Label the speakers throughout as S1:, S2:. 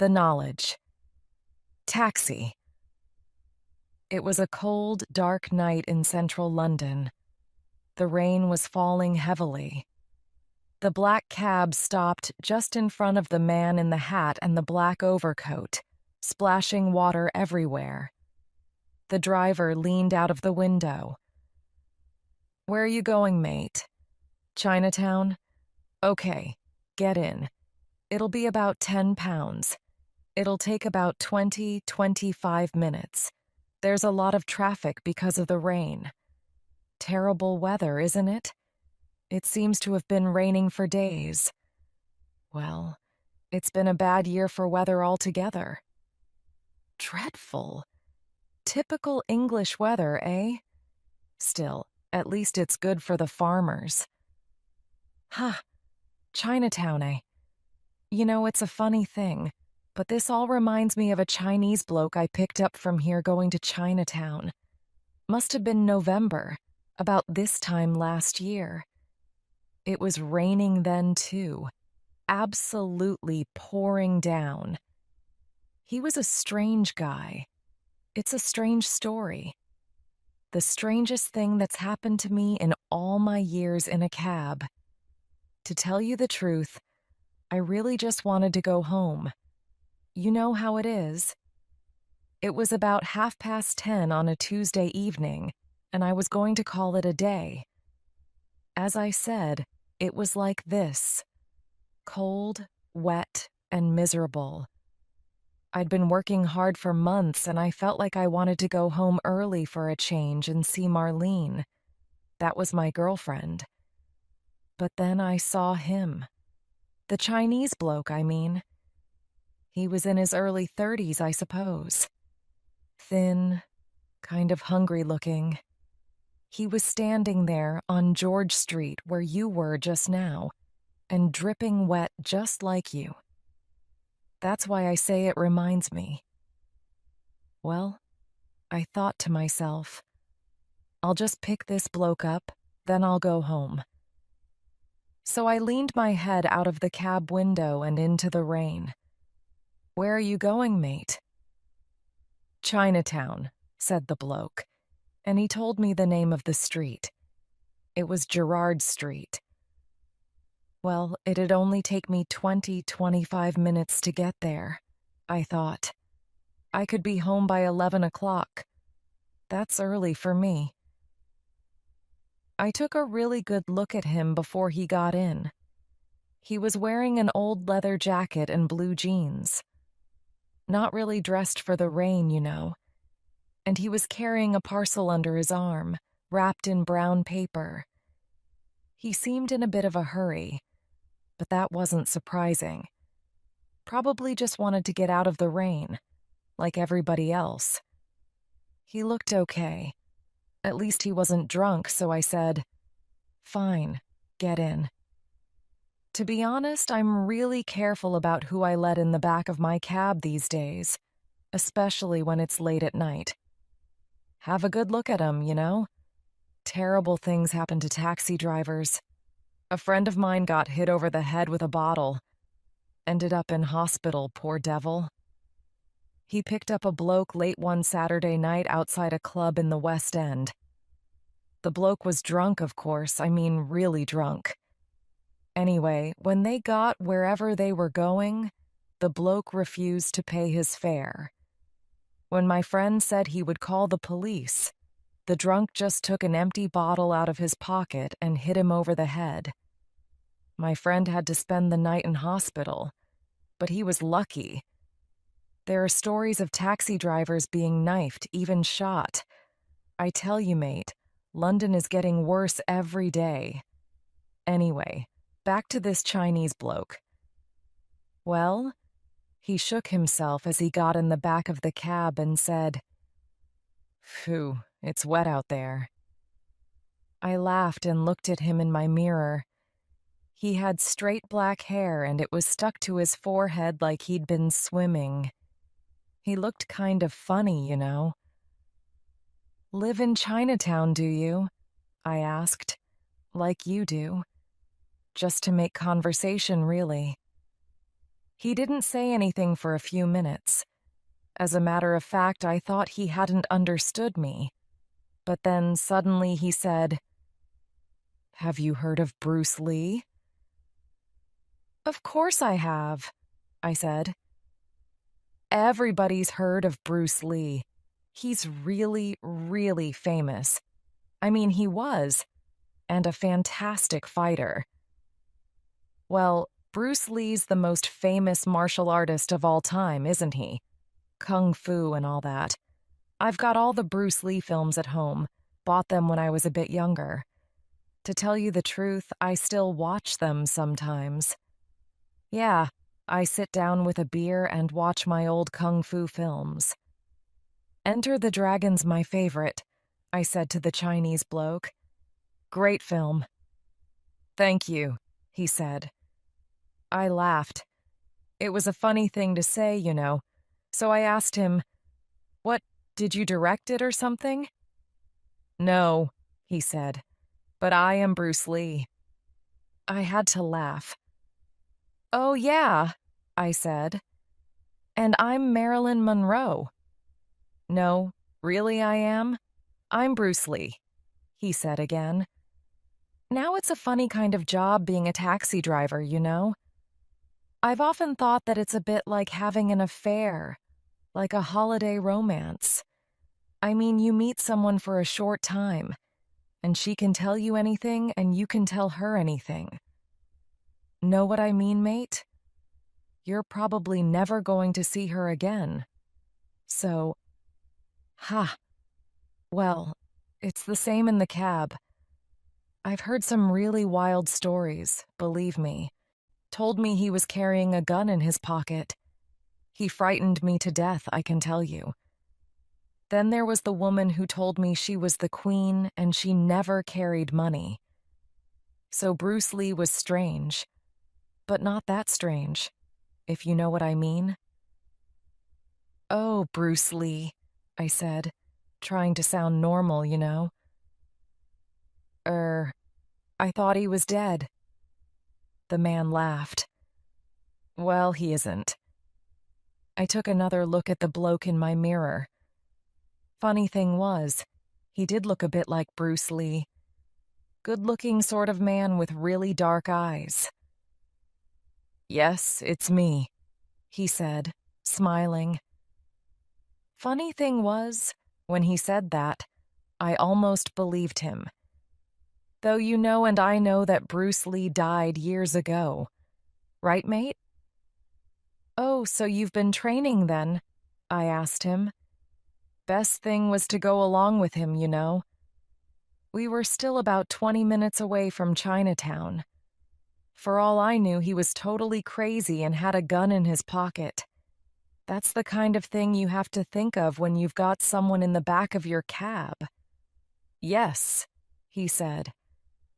S1: The knowledge. Taxi. It was a cold, dark night in central London. The rain was falling heavily. The black cab stopped just in front of the man in the hat and the black overcoat, splashing water everywhere. The driver leaned out of the window. "Where are you going, mate?" "Chinatown?" "Okay, get in. It'll be about £10. It'll take about 25 minutes. There's a lot of traffic because of the rain. Terrible weather, isn't it? It seems to have been raining for days. Well, it's been a bad year for weather altogether." Dreadful. Typical English weather, eh? Still, at least it's good for the farmers. Huh, Chinatown, eh? You know, it's a funny thing, but this all reminds me of a Chinese bloke I picked up from here going to Chinatown. Must have been November, about this time last year. It was raining then, too. Absolutely pouring down. He was a strange guy. It's a strange story. The strangest thing that's happened to me in all my years in a cab. To tell you the truth, I really just wanted to go home. You know how it is. It was about 10:30 on a Tuesday evening, and I was going to call it a day. As I said, it was like this: cold, wet, and miserable. I'd been working hard for months, and I felt like I wanted to go home early for a change and see Marlene. That was my girlfriend. But then I saw him. The Chinese bloke, I mean. He was in his early 30s, I suppose. Thin, kind of hungry looking. He was standing there on George Street where you were just now, and dripping wet just like you. That's why I say it reminds me. Well, I thought to myself, I'll just pick this bloke up, then I'll go home. So I leaned my head out of the cab window and into the rain. "Where are you going, mate?" "Chinatown," said the bloke, and he told me the name of the street. It was Gerrard Street. Well, it'd only take me 25 minutes to get there, I thought. I could be home by 11 o'clock. That's early for me. I took a really good look at him before he got in. He was wearing an old leather jacket and blue jeans. Not really dressed for the rain, you know. And he was carrying a parcel under his arm, wrapped in brown paper. He seemed in a bit of a hurry, but that wasn't surprising. Probably just wanted to get out of the rain, like everybody else. He looked okay. At least he wasn't drunk, so I said, "Fine, get in." To be honest, I'm really careful about who I let in the back of my cab these days, especially when it's late at night. Have a good look at 'em, you know? Terrible things happen to taxi drivers. A friend of mine got hit over the head with a bottle. Ended up in hospital, poor devil. He picked up a bloke late one Saturday night outside a club in the West End. The bloke was drunk, of course, I mean really drunk. Anyway, when they got wherever they were going, the bloke refused to pay his fare. When my friend said he would call the police, the drunk just took an empty bottle out of his pocket and hit him over the head. My friend had to spend the night in hospital, but he was lucky. There are stories of taxi drivers being knifed, even shot. I tell you, mate, London is getting worse every day. Anyway, back to this Chinese bloke. Well, he shook himself as he got in the back of the cab and said, "Phew, it's wet out there." I laughed and looked at him in my mirror. He had straight black hair and it was stuck to his forehead like he'd been swimming. He looked kind of funny, you know. "Live in Chinatown, do you?" I asked. "Like you do. Just to make conversation, really." He didn't say anything for a few minutes. As a matter of fact, I thought he hadn't understood me. But then suddenly he said, "Have you heard of Bruce Lee?" "Of course I have," I said. "Everybody's heard of Bruce Lee. He's really, really famous. I mean, he was, and a fantastic fighter. Well, Bruce Lee's the most famous martial artist of all time, isn't he? Kung Fu and all that. I've got all the Bruce Lee films at home, bought them when I was a bit younger. To tell you the truth, I still watch them sometimes. Yeah, I sit down with a beer and watch my old Kung Fu films. Enter the Dragon's my favorite, I said to the Chinese bloke. Great film. Thank you, he said. I laughed. It was a funny thing to say, you know, so I asked him, "What, did you direct it or something?" "No," he said, "but I am Bruce Lee." I had to laugh. "Oh, yeah," I said, "and I'm Marilyn Monroe." "No, really I am. I'm Bruce Lee," he said again. Now it's a funny kind of job being a taxi driver, you know? I've often thought that it's a bit like having an affair, like a holiday romance. I mean, you meet someone for a short time, and she can tell you anything and you can tell her anything. Know what I mean, mate? You're probably never going to see her again. So, well, it's the same in the cab. I've heard some really wild stories, believe me. Told me he was carrying a gun in his pocket. He frightened me to death, I can tell you. Then there was the woman who told me she was the queen and she never carried money. So Bruce Lee was strange, but not that strange, if you know what I mean. "Oh, Bruce Lee," I said, trying to sound normal, you know. I thought he was dead." The man laughed. "Well, he isn't." I took another look at the bloke in my mirror. Funny thing was, he did look a bit like Bruce Lee. Good-looking sort of man with really dark eyes. "Yes, it's me," he said, smiling. Funny thing was, when he said that, I almost believed him. Though you know and I know that Bruce Lee died years ago. Right, mate? "Oh, so you've been training then?" I asked him. Best thing was to go along with him, you know. We were still about 20 minutes away from Chinatown. For all I knew, he was totally crazy and had a gun in his pocket. That's the kind of thing you have to think of when you've got someone in the back of your cab. "Yes," he said,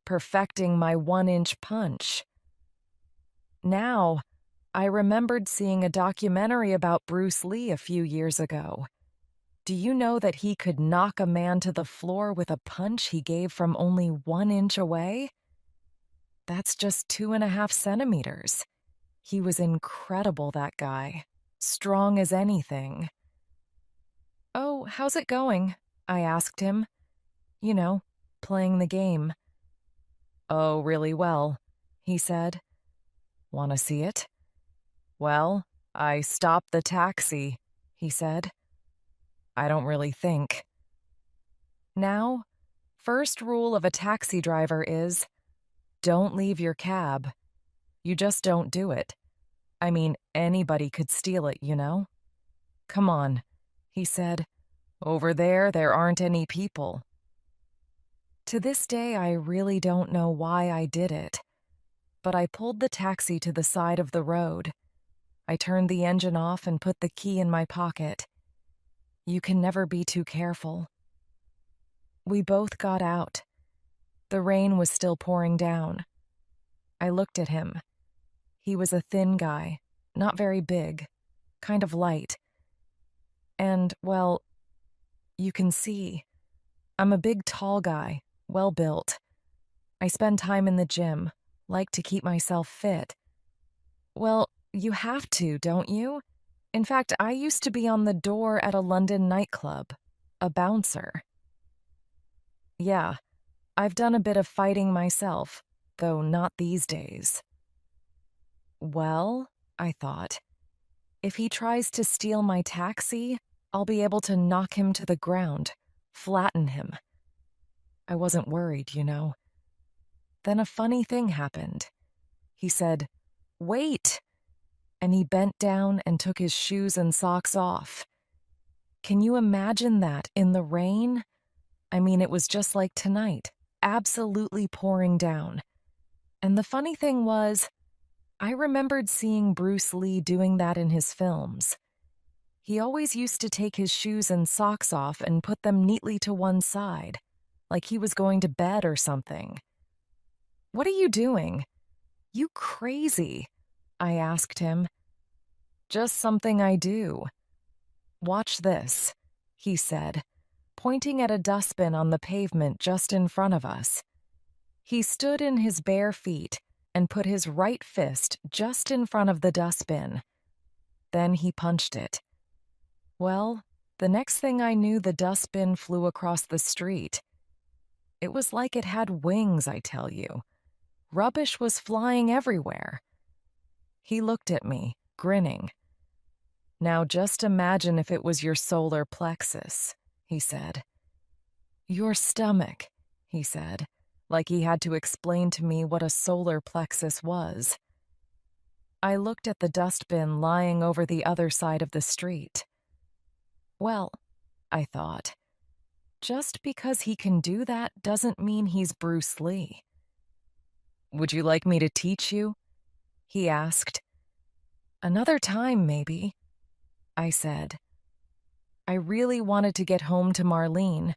S1: perfecting my 1-inch punch. Now, I remembered seeing a documentary about Bruce Lee a few years ago. Do you know that he could knock a man to the floor with a punch he gave from only 1 inch away? That's just 2.5 centimeters. He was incredible, that guy. Strong as anything. "Oh, how's it going?" I asked him. You know, playing the game. "Oh, really well," he said. "Want to see it?" "Well, I stopped the taxi," he said. "I don't really think." Now, first rule of a taxi driver is, don't leave your cab. You just don't do it. I mean, anybody could steal it, you know? "Come on," he said. "Over there aren't any people." To this day, I really don't know why I did it. But I pulled the taxi to the side of the road. I turned the engine off and put the key in my pocket. You can never be too careful. We both got out. The rain was still pouring down. I looked at him. He was a thin guy, not very big, kind of light. And, well, you can see, I'm a big, tall guy, well built. I spend time in the gym, like to keep myself fit. Well, You have to, don't you? In fact, I used to be on the door at a London nightclub, a bouncer. Yeah, I've done a bit of fighting myself, though not these days. Well, I thought, if he tries to steal my taxi, I'll be able to knock him to the ground, flatten him. I wasn't worried, you know. Then a funny thing happened. He said, "Wait!" And he bent down and took his shoes and socks off. Can you imagine that in the rain? I mean, it was just like tonight, absolutely pouring down. And the funny thing was, I remembered seeing Bruce Lee doing that in his films. He always used to take his shoes and socks off and put them neatly to one side, like he was going to bed or something. "What are you doing? You crazy?" I asked him. "Just something I do. Watch this," he said, pointing at a dustbin on the pavement just in front of us. He stood in his bare feet and put his right fist just in front of the dustbin. Then he punched it. Well, the next thing I knew, the dustbin flew across the street. It was like it had wings, I tell you. Rubbish was flying everywhere. He looked at me, grinning. "Now just imagine if it was your solar plexus," he said. "Your stomach," he said, like he had to explain to me what a solar plexus was. I looked at the dustbin lying over the other side of the street. Well, I thought, just because he can do that doesn't mean he's Bruce Lee. "Would you like me to teach you?" he asked. "Another time, maybe," I said. I really wanted to get home to Marlene,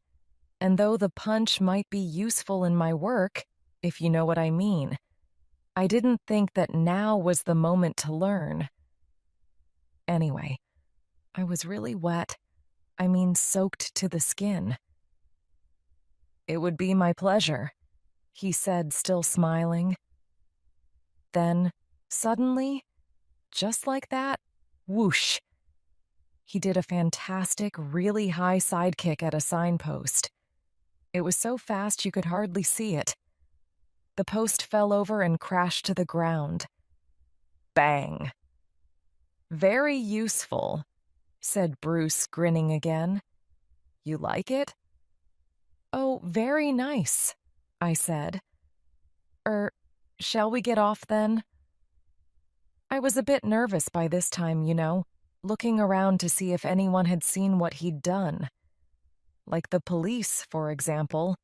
S1: and though the punch might be useful in my work, if you know what I mean, I didn't think that now was the moment to learn. Anyway, I was really wet. I mean, soaked to the skin. "It would be my pleasure," he said, still smiling. Then, suddenly, just like that, whoosh, he did a fantastic, really high sidekick at a signpost. It was so fast you could hardly see it. The post fell over and crashed to the ground. Bang! "Very useful," said Bruce, grinning again. "You like it?" "Oh, very nice," I said. Shall we get off then?" I was a bit nervous by this time, you know, looking around to see if anyone had seen what he'd done. Like the police, for example.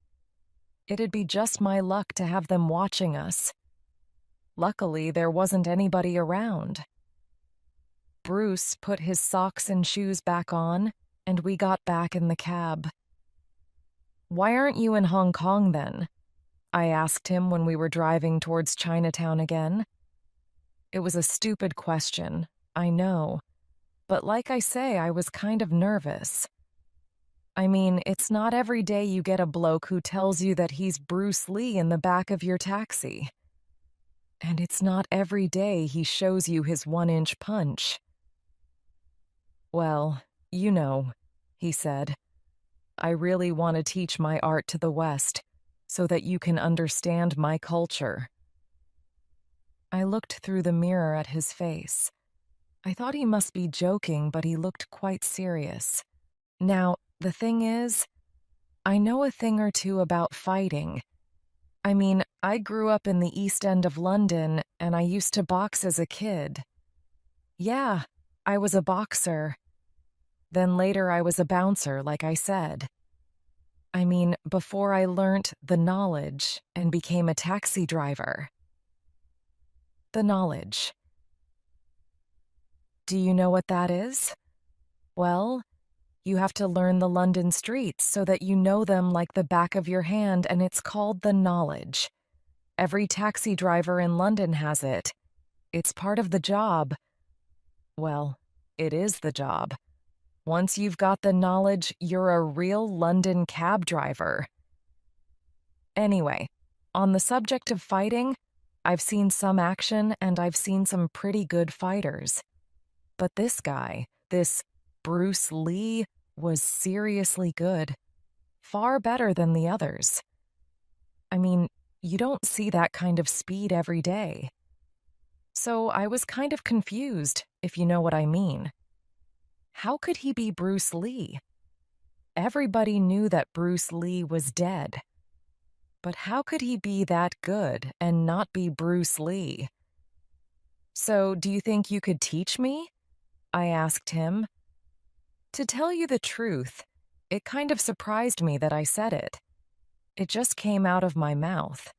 S1: It'd be just my luck to have them watching us. Luckily, there wasn't anybody around. Bruce put his socks and shoes back on, and we got back in the cab. "Why aren't you in Hong Kong then?" I asked him when we were driving towards Chinatown again. It was a stupid question, I know, but like I say, I was kind of nervous. I mean, it's not every day you get a bloke who tells you that he's Bruce Lee in the back of your taxi. And it's not every day he shows you his 1-inch punch. "Well, you know," he said, "I really want to teach my art to the West so that you can understand my culture." I looked through the mirror at his face. I thought he must be joking, but he looked quite serious. Now, the thing is, I know a thing or two about fighting. I mean, I grew up in the East End of London, and I used to box as a kid. Yeah, I was a boxer. Then later I was a bouncer, like I said. I mean, before I learnt the knowledge and became a taxi driver. The knowledge. Do you know what that is? Well, you have to learn the London streets so that you know them like the back of your hand, and it's called the knowledge. Every taxi driver in London has it. It's part of the job. Well, it is the job. Once you've got the knowledge, you're a real London cab driver. Anyway, on the subject of fighting, I've seen some action and I've seen some pretty good fighters. But this guy, this Bruce Lee, was seriously good. Far better than the others. I mean, you don't see that kind of speed every day. So I was kind of confused, if you know what I mean. How could he be Bruce Lee? Everybody knew that Bruce Lee was dead. But how could he be that good and not be Bruce Lee? So, do you think you could teach me? I asked him. To tell you the truth, it kind of surprised me that I said it. It just came out of my mouth.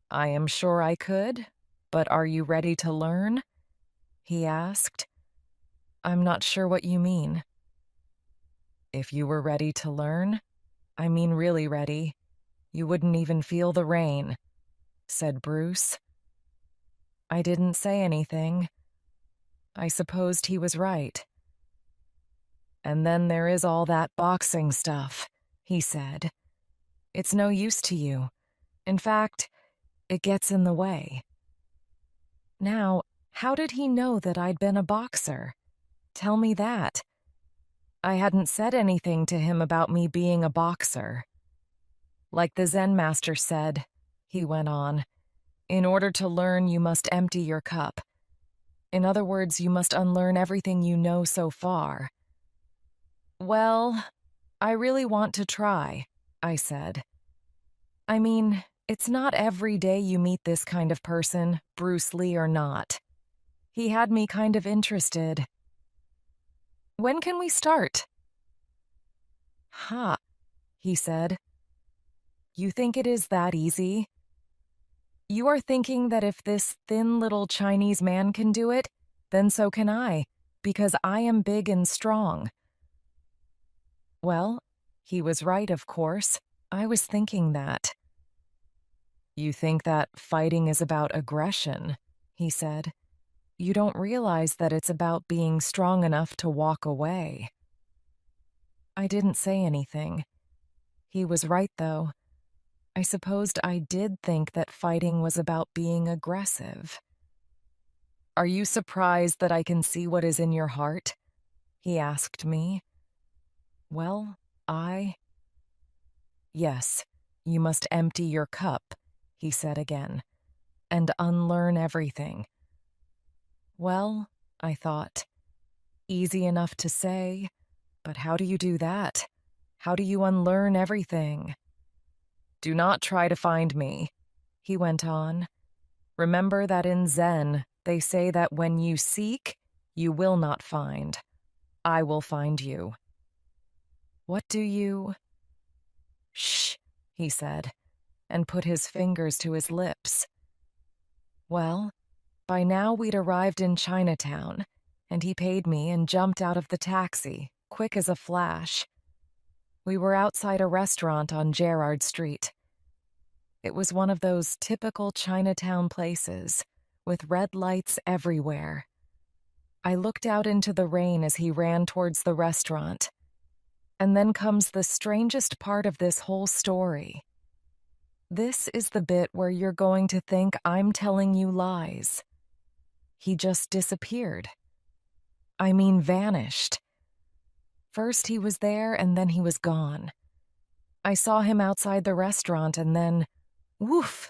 S1: I am sure I could, but are you ready to learn? He asked. I'm not sure what you mean. If you were ready to learn, I mean really ready, you wouldn't even feel the rain, said Bruce. I didn't say anything. I supposed he was right. And then there is all that boxing stuff, he said. It's no use to you. In fact, it gets in the way. Now, how did he know that I'd been a boxer? Tell me that. I hadn't said anything to him about me being a boxer. Like the Zen master said, he went on, in order to learn, you must empty your cup. In other words, you must unlearn everything you know so far. Well, I really want to try, I said. I mean, it's not every day you meet this kind of person, Bruce Lee or not. He had me kind of interested. When can we start? Ha, he said. You think it is that easy? You are thinking that if this thin little Chinese man can do it, then so can I, because I am big and strong. Well, he was right, of course. I was thinking that. You think that fighting is about aggression, he said. You don't realize that it's about being strong enough to walk away. I didn't say anything. He was right, though. I supposed I did think that fighting was about being aggressive. Are you surprised that I can see what is in your heart? He asked me. Well, Yes, you must empty your cup, he said again, and unlearn everything. Well, I thought, easy enough to say, but how do you do that? How do you unlearn everything? Do not try to find me, he went on. Remember that in Zen, they say that when you seek, you will not find. I will find you. What do you... Shh, he said, and put his fingers to his lips. Well, by now we'd arrived in Chinatown, and he paid me and jumped out of the taxi, quick as a flash. We were outside a restaurant on Gerrard Street. It was one of those typical Chinatown places, with red lights everywhere. I looked out into the rain as he ran towards the restaurant. And then comes the strangest part of this whole story. This is the bit where you're going to think I'm telling you lies. He just disappeared. I mean, vanished. First he was there and then he was gone. I saw him outside the restaurant and then, woof,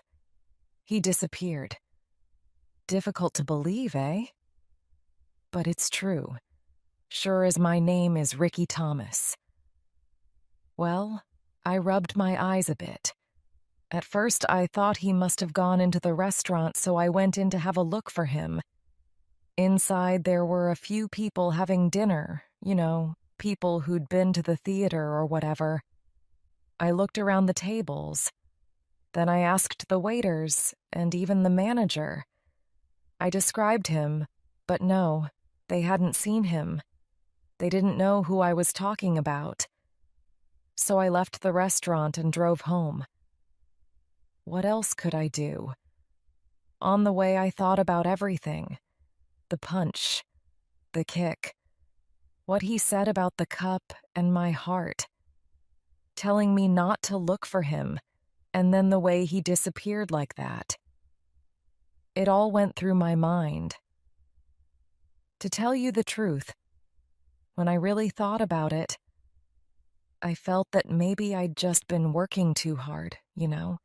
S1: he disappeared. Difficult to believe, eh? But it's true. Sure as my name is Ricky Thomas. Well, I rubbed my eyes a bit. At first, I thought he must have gone into the restaurant, so I went in to have a look for him. Inside, there were a few people having dinner, people who'd been to the theater or whatever. I looked around the tables. Then I asked the waiters, and even the manager. I described him, but no, they hadn't seen him. They didn't know who I was talking about. So I left the restaurant and drove home. What else could I do? On the way, I thought about everything. The punch, the kick, what he said about the cup and my heart, telling me not to look for him, and then the way he disappeared like that. It all went through my mind. To tell you the truth, when I really thought about it, I felt that maybe I'd just been working too hard, you know?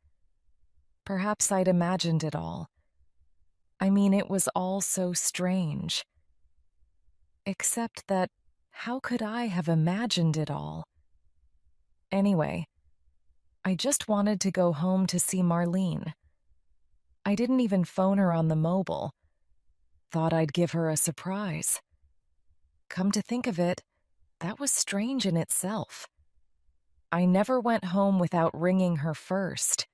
S1: Perhaps I'd imagined it all. I mean, it was all so strange. Except that, how could I have imagined it all? Anyway, I just wanted to go home to see Marlene. I didn't even phone her on the mobile. Thought I'd give her a surprise. Come to think of it, that was strange in itself. I never went home without ringing her first.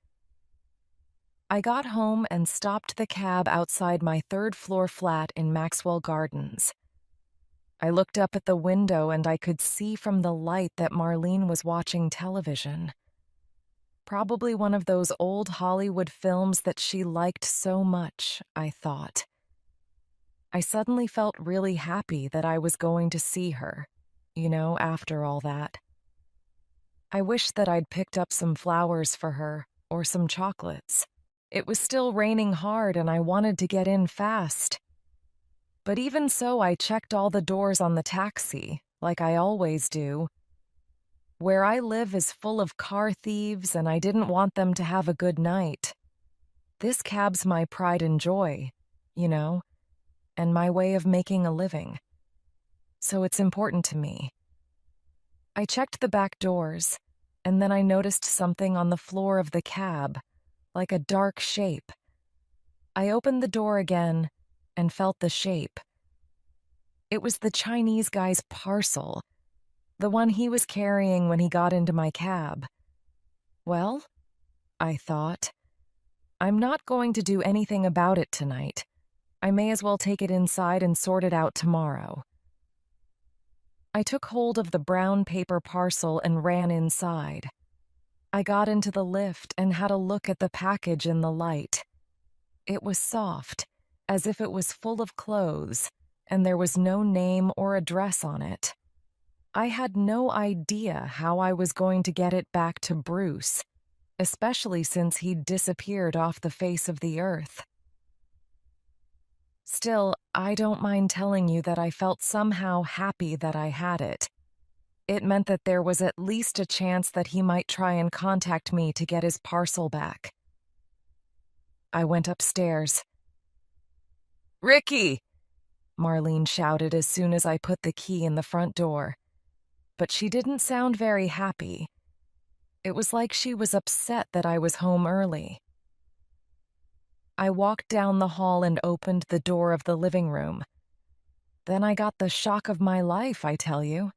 S1: I got home and stopped the cab outside my third-floor flat in Maxwell Gardens. I looked up at the window and I could see from the light that Marlene was watching television. Probably one of those old Hollywood films that she liked so much, I thought. I suddenly felt really happy that I was going to see her, after all that. I wished that I'd picked up some flowers for her or some chocolates. It was still raining hard and I wanted to get in fast. But even so, I checked all the doors on the taxi, like I always do. Where I live is full of car thieves and I didn't want them to have a good night. This cab's my pride and joy, and my way of making a living. So it's important to me. I checked the back doors, and then I noticed something on the floor of the cab, like a dark shape. I opened the door again and felt the shape. It was the Chinese guy's parcel, the one he was carrying when he got into my cab. Well, I thought, I'm not going to do anything about it tonight. I may as well take it inside and sort it out tomorrow. I took hold of the brown paper parcel and ran inside. I got into the lift and had a look at the package in the light. It was soft, as if it was full of clothes, and there was no name or address on it. I had no idea how I was going to get it back to Bruce, especially since he'd disappeared off the face of the earth. Still, I don't mind telling you that I felt somehow happy that I had it. It meant that there was at least a chance that he might try and contact me to get his parcel back. I went upstairs. "Ricky!" Marlene shouted as soon as I put the key in the front door. But she didn't sound very happy. It was like she was upset that I was home early. I walked down the hall and opened the door of the living room. Then I got the shock of my life, I tell you.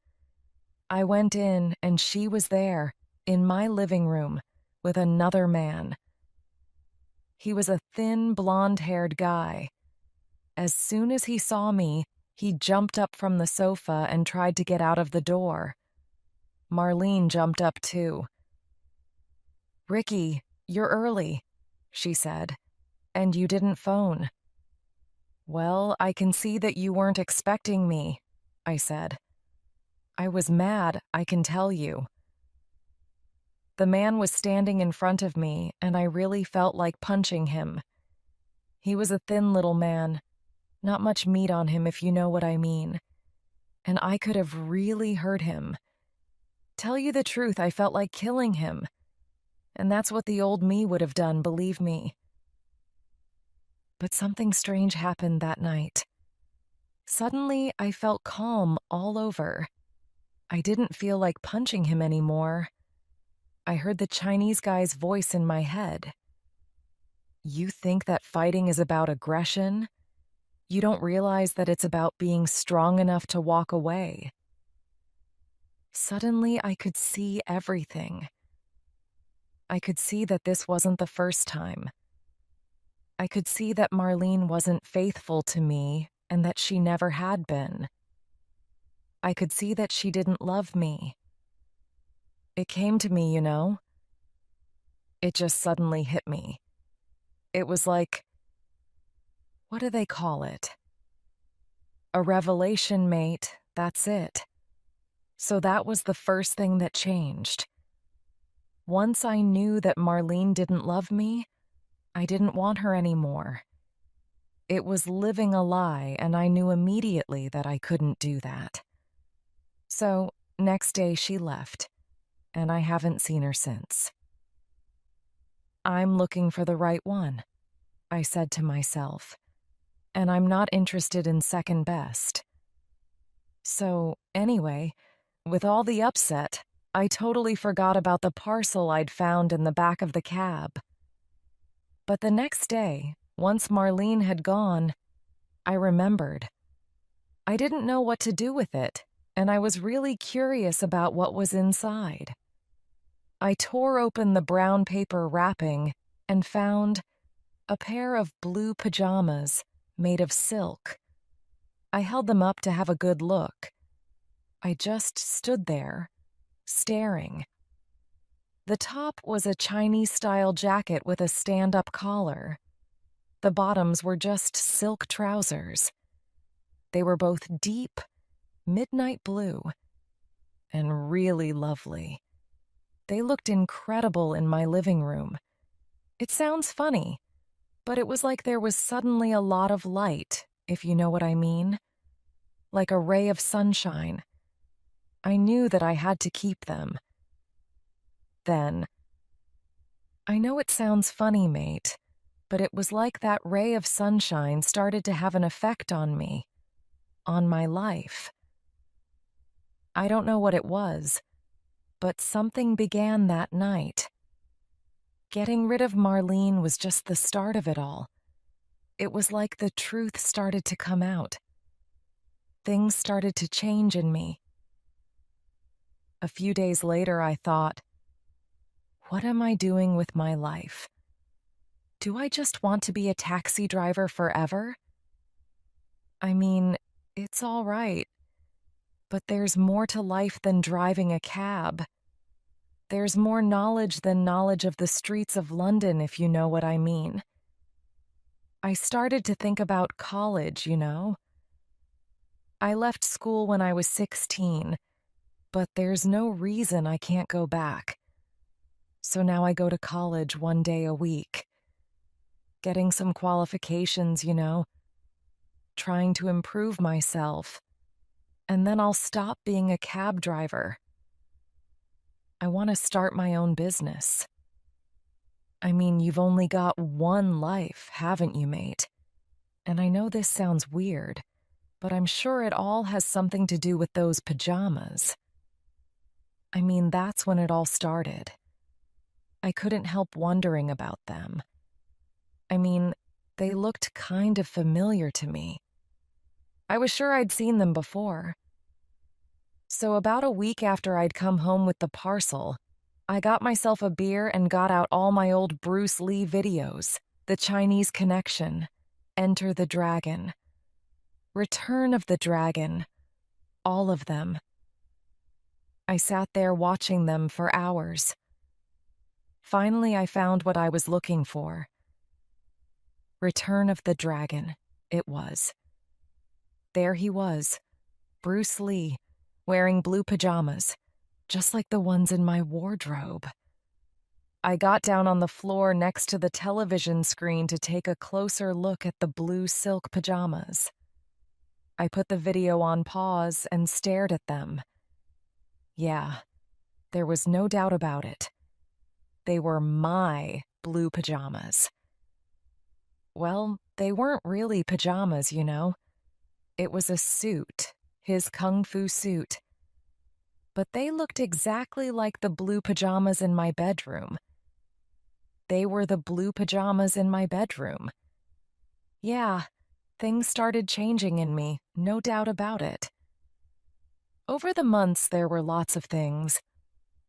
S1: I went in and she was there, in my living room, with another man. He was a thin, blonde-haired guy. As soon as he saw me, he jumped up from the sofa and tried to get out of the door. Marlene jumped up too. "Ricky, you're early," she said, "and you didn't phone." "Well, I can see that you weren't expecting me," I said. I was mad, I can tell you. The man was standing in front of me, and I really felt like punching him. He was a thin little man, not much meat on him if you know what I mean, and I could have really hurt him. Tell you the truth, I felt like killing him, and that's what the old me would have done, believe me. But something strange happened that night. Suddenly, I felt calm all over. I didn't feel like punching him anymore. I heard the Chinese guy's voice in my head. "You think that fighting is about aggression? You don't realize that it's about being strong enough to walk away." Suddenly, I could see everything. I could see that this wasn't the first time. I could see that Marlene wasn't faithful to me and that she never had been. I could see that she didn't love me. It came to me, It just suddenly hit me. It was like, what do they call it? A revelation, mate, that's it. So that was the first thing that changed. Once I knew that Marlene didn't love me, I didn't want her anymore. It was living a lie, and I knew immediately that I couldn't do that. So, next day she left, and I haven't seen her since. I'm looking for the right one, I said to myself, and I'm not interested in second best. So, anyway, with all the upset, I totally forgot about the parcel I'd found in the back of the cab. But the next day, once Marlene had gone, I remembered. I didn't know what to do with it, and I was really curious about what was inside. I tore open the brown paper wrapping and found a pair of blue pajamas made of silk. I held them up to have a good look. I just stood there, staring. The top was a Chinese-style jacket with a stand-up collar. The bottoms were just silk trousers. They were both deep, midnight blue, and really lovely. They looked incredible in my living room. It sounds funny, but it was like there was suddenly a lot of light, if you know what I mean. Like a ray of sunshine. I knew that I had to keep them. Then, I know it sounds funny, mate, but it was like that ray of sunshine started to have an effect on me, on my life. I don't know what it was, but something began that night. Getting rid of Marlene was just the start of it all. It was like the truth started to come out. Things started to change in me. A few days later, I thought, what am I doing with my life? Do I just want to be a taxi driver forever? I mean, it's all right, but there's more to life than driving a cab. There's more knowledge than knowledge of the streets of London, if you know what I mean. I started to think about college, you know. I left school when I was 16, but there's no reason I can't go back. So now I go to college one day a week. Getting some qualifications, you know. Trying to improve myself. And then I'll stop being a cab driver. I want to start my own business. I mean, you've only got one life, haven't you, mate? And I know this sounds weird, but I'm sure it all has something to do with those pajamas. I mean, that's when it all started. I couldn't help wondering about them. I mean, they looked kind of familiar to me. I was sure I'd seen them before. So about a week after I'd come home with the parcel, I got myself a beer and got out all my old Bruce Lee videos, The Chinese Connection, Enter the Dragon, Return of the Dragon, all of them. I sat there watching them for hours. Finally, I found what I was looking for. Return of the Dragon, it was. There he was, Bruce Lee, wearing blue pajamas, just like the ones in my wardrobe. I got down on the floor next to the television screen to take a closer look at the blue silk pajamas. I put the video on pause and stared at them. Yeah, there was no doubt about it. They were my blue pajamas. Well, they weren't really pajamas, you know. It was a suit, his kung fu suit. But they looked exactly like the blue pajamas in my bedroom. They were the blue pajamas in my bedroom. Yeah, things started changing in me, no doubt about it. Over the months, there were lots of things.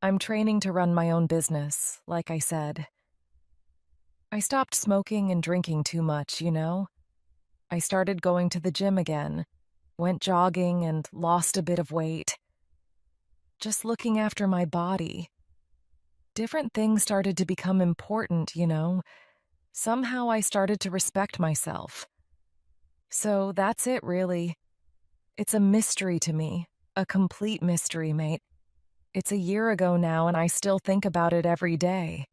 S1: I'm training to run my own business, like I said. I stopped smoking and drinking too much, you know. I started going to the gym again, went jogging and lost a bit of weight. Just looking after my body. Different things started to become important, you know. Somehow I started to respect myself. So that's it, really. It's a mystery to me, a complete mystery, mate. It's a year ago now, and I still think about it every day.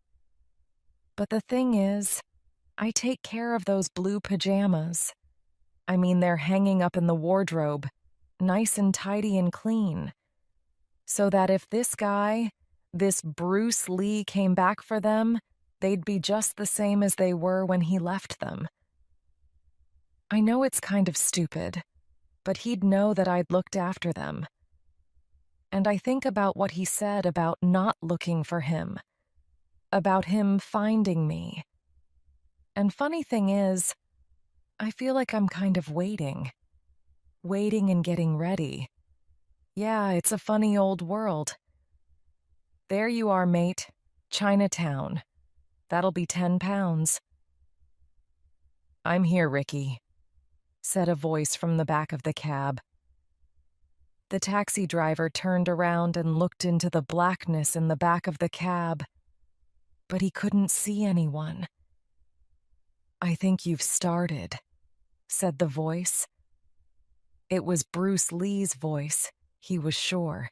S1: But the thing is, I take care of those blue pajamas. I mean, they're hanging up in the wardrobe, nice and tidy and clean, so that if this guy, this Bruce Lee, came back for them, they'd be just the same as they were when he left them. I know it's kind of stupid, but he'd know that I'd looked after them. And I think about what he said about not looking for him, about him finding me. And funny thing is, I feel like I'm kind of waiting and getting ready. Yeah, it's a funny old world. There you are, mate. Chinatown. That'll be £10. I'm here, Ricky, said a voice from the back of the cab. The taxi driver turned around and looked into the blackness in the back of the cab, but he couldn't see anyone. I think you've started, said the voice. It was Bruce Lee's voice, he was sure.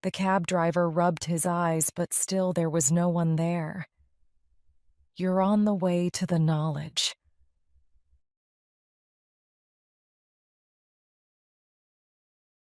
S1: The cab driver rubbed his eyes, but still there was no one there. You're on the way to the knowledge,